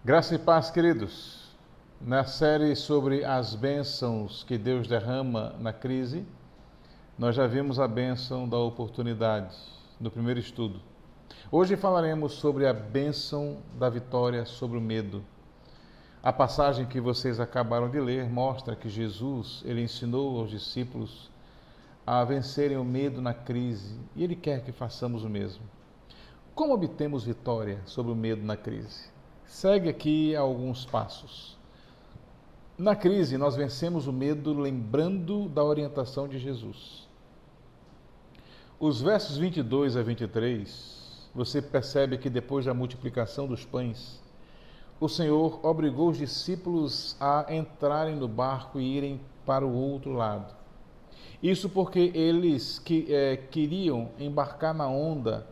Graça e paz, queridos. Na série sobre as bênçãos que Deus derrama na crise, nós já vimos a bênção da oportunidade no primeiro estudo. Hoje falaremos sobre a bênção da vitória sobre o medo. A passagem que vocês acabaram de ler mostra que Jesus, ele ensinou aos discípulos a vencerem o medo na crise e ele quer que façamos o mesmo. Como obtemos vitória sobre o medo na crise? Segue aqui alguns passos. Na crise, nós vencemos o medo lembrando da orientação de Jesus. Os versos 22 a 23, você percebe que depois da multiplicação dos pães, o Senhor obrigou os discípulos a entrarem no barco e irem para o outro lado. Isso porque eles queriam embarcar na onda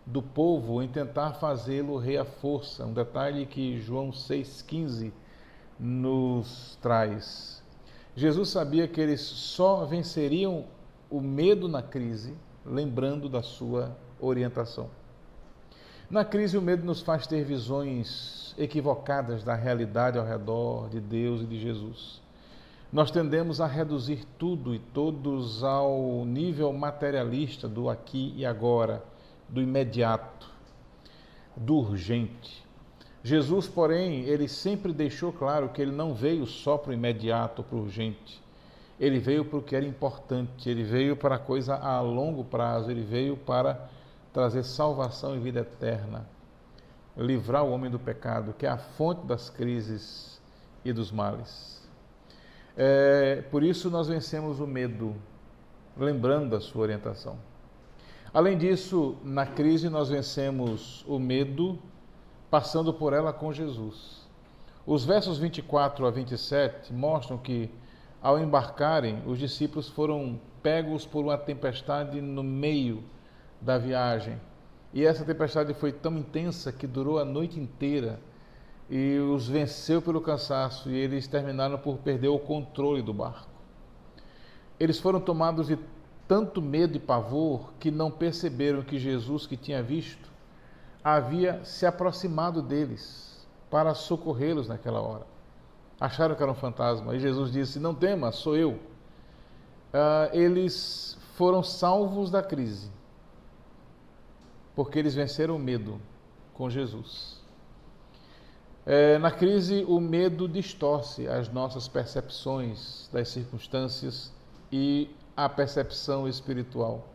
do povo em tentar fazê-lo rei à força. Um detalhe que João 6,15 nos traz. Jesus sabia que eles só venceriam o medo na crise, lembrando da sua orientação. Na crise, o medo nos faz ter visões equivocadas da realidade ao redor de Deus e de Jesus. Nós tendemos a reduzir tudo e todos ao nível materialista do aqui e agora, do imediato, do urgente. Jesus, porém, ele sempre deixou claro que ele não veio só para o imediato, para o urgente. Ele veio para o que era importante, ele veio para a coisa a longo prazo, ele veio para trazer salvação e vida eterna, livrar o homem do pecado, que é a fonte das crises e dos males. Por isso nós vencemos o medo, lembrando da sua orientação. Além disso, na crise nós vencemos o medo passando por ela com Jesus. Os versos 24 a 27 mostram que, ao embarcarem, os discípulos foram pegos por uma tempestade no meio da viagem. E essa tempestade foi tão intensa que durou a noite inteira e os venceu pelo cansaço, e eles terminaram por perder o controle do barco. Eles foram tomados de tanto medo e pavor que não perceberam que Jesus, que tinha visto, havia se aproximado deles para socorrê-los naquela hora. Acharam que era um fantasma e Jesus disse: não tema, sou eu. Eles foram salvos da crise porque eles venceram o medo com Jesus. Na crise, o medo distorce as nossas percepções das circunstâncias e a percepção espiritual.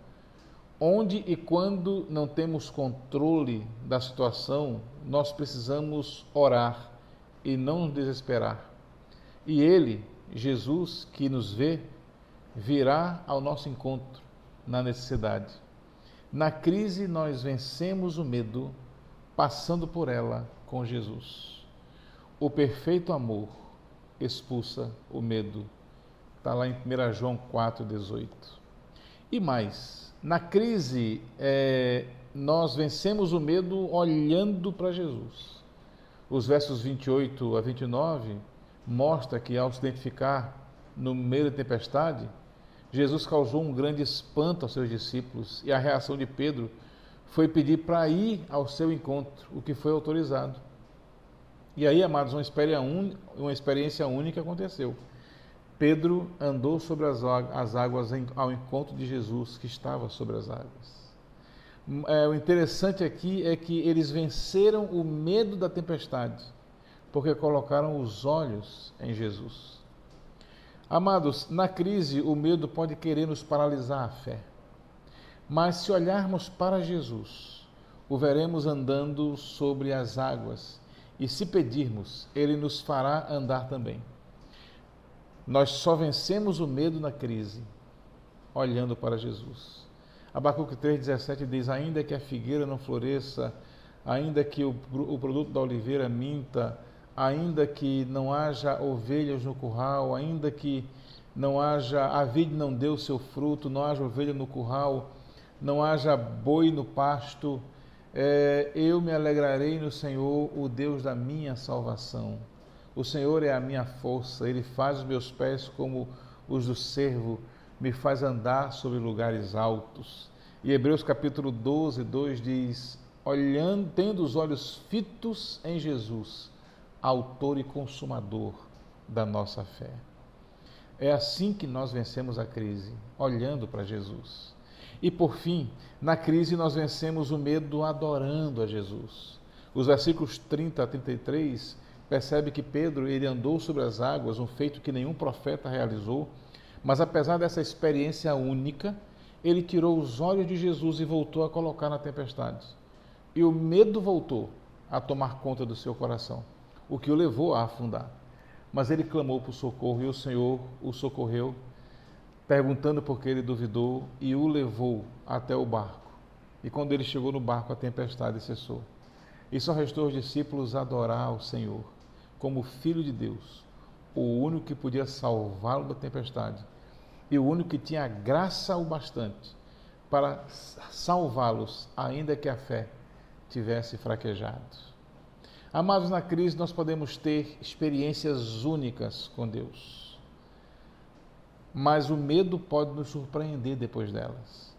Onde e quando não temos controle da situação, nós precisamos orar e não nos desesperar. E Ele, Jesus, que nos vê, virá ao nosso encontro na necessidade. Na crise, nós vencemos o medo, passando por ela com Jesus. O perfeito amor expulsa o medo. Está lá em 1 João 4,18. E mais, na crise, nós vencemos o medo olhando para Jesus. Os versos 28 a 29 mostram que, ao se identificar no meio da tempestade, Jesus causou um grande espanto aos seus discípulos, e a reação de Pedro foi pedir para ir ao seu encontro, o que foi autorizado. E aí, amados, uma experiência única aconteceu. Pedro andou sobre as águas ao encontro de Jesus, que estava sobre as águas. O interessante aqui é que eles venceram o medo da tempestade, porque colocaram os olhos em Jesus. Amados, na crise o medo pode querer nos paralisar a fé, mas se olharmos para Jesus, o veremos andando sobre as águas, e se pedirmos, Ele nos fará andar também. Nós só vencemos o medo na crise, olhando para Jesus. Abacuque 3,17 diz: ainda que a figueira não floresça, ainda que o produto da oliveira minta, ainda que não haja ovelhas no curral, ainda que a vide não dê o seu fruto, não haja ovelha no curral, não haja boi no pasto, eu me alegrarei no Senhor, o Deus da minha salvação. O Senhor é a minha força, Ele faz os meus pés como os do cervo, me faz andar sobre lugares altos. E Hebreus capítulo 12, 2 diz: olhando, tendo os olhos fitos em Jesus, autor e consumador da nossa fé. É assim que nós vencemos a crise, olhando para Jesus. E por fim, na crise nós vencemos o medo adorando a Jesus. Os versículos 30 a 33 percebe que Pedro ele andou sobre as águas, um feito que nenhum profeta realizou, mas apesar dessa experiência única, ele tirou os olhos de Jesus e voltou a colocar na tempestade. E o medo voltou a tomar conta do seu coração, o que o levou a afundar. Mas ele clamou por socorro e o Senhor o socorreu, perguntando por que ele duvidou, e o levou até o barco. E quando ele chegou no barco, a tempestade cessou. E só restou aos discípulos adorar o Senhor como Filho de Deus, o único que podia salvá-lo da tempestade e o único que tinha graça o bastante para salvá-los, ainda que a fé tivesse fraquejado. Amados, na crise nós podemos ter experiências únicas com Deus, mas o medo pode nos surpreender depois delas.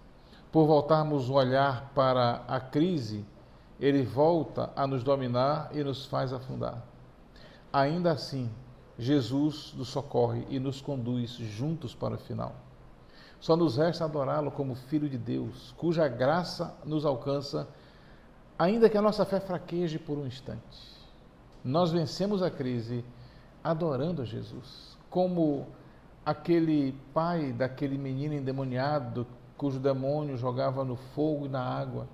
Por voltarmos o olhar para a crise, ele volta a nos dominar e nos faz afundar. Ainda assim, Jesus nos socorre e nos conduz juntos para o final. Só nos resta adorá-lo como Filho de Deus, cuja graça nos alcança, ainda que a nossa fé fraqueje por um instante. Nós vencemos a crise adorando a Jesus, como aquele pai daquele menino endemoniado, cujo demônio jogava no fogo e na água,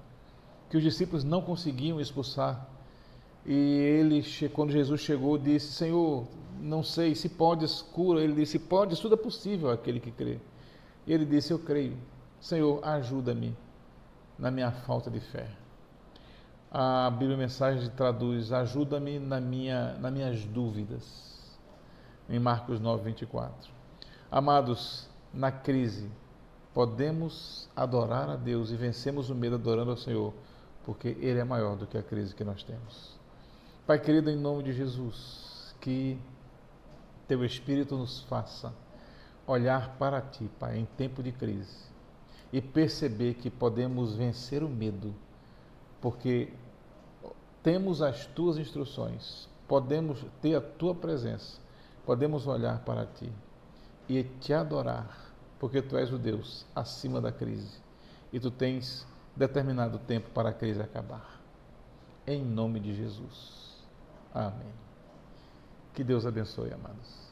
que os discípulos não conseguiam expulsar. E ele, quando Jesus chegou, disse: Senhor, não sei, se podes, cura. Ele disse: podes, tudo é possível àquele que crê. E ele disse: eu creio. Senhor, ajuda-me na minha falta de fé. A Bíblia Mensagem traduz: ajuda-me nas minhas dúvidas, em Marcos 9, 24. Amados, na crise, podemos adorar a Deus e vencemos o medo adorando ao Senhor, porque Ele é maior do que a crise que nós temos. Pai querido, em nome de Jesus, que Teu Espírito nos faça olhar para Ti, Pai, em tempo de crise, e perceber que podemos vencer o medo, porque temos as Tuas instruções, podemos ter a Tua presença, podemos olhar para Ti e Te adorar, porque Tu és o Deus acima da crise, e Tu tens determinado tempo para a crise acabar. Em nome de Jesus. Amém. Que Deus abençoe, amados.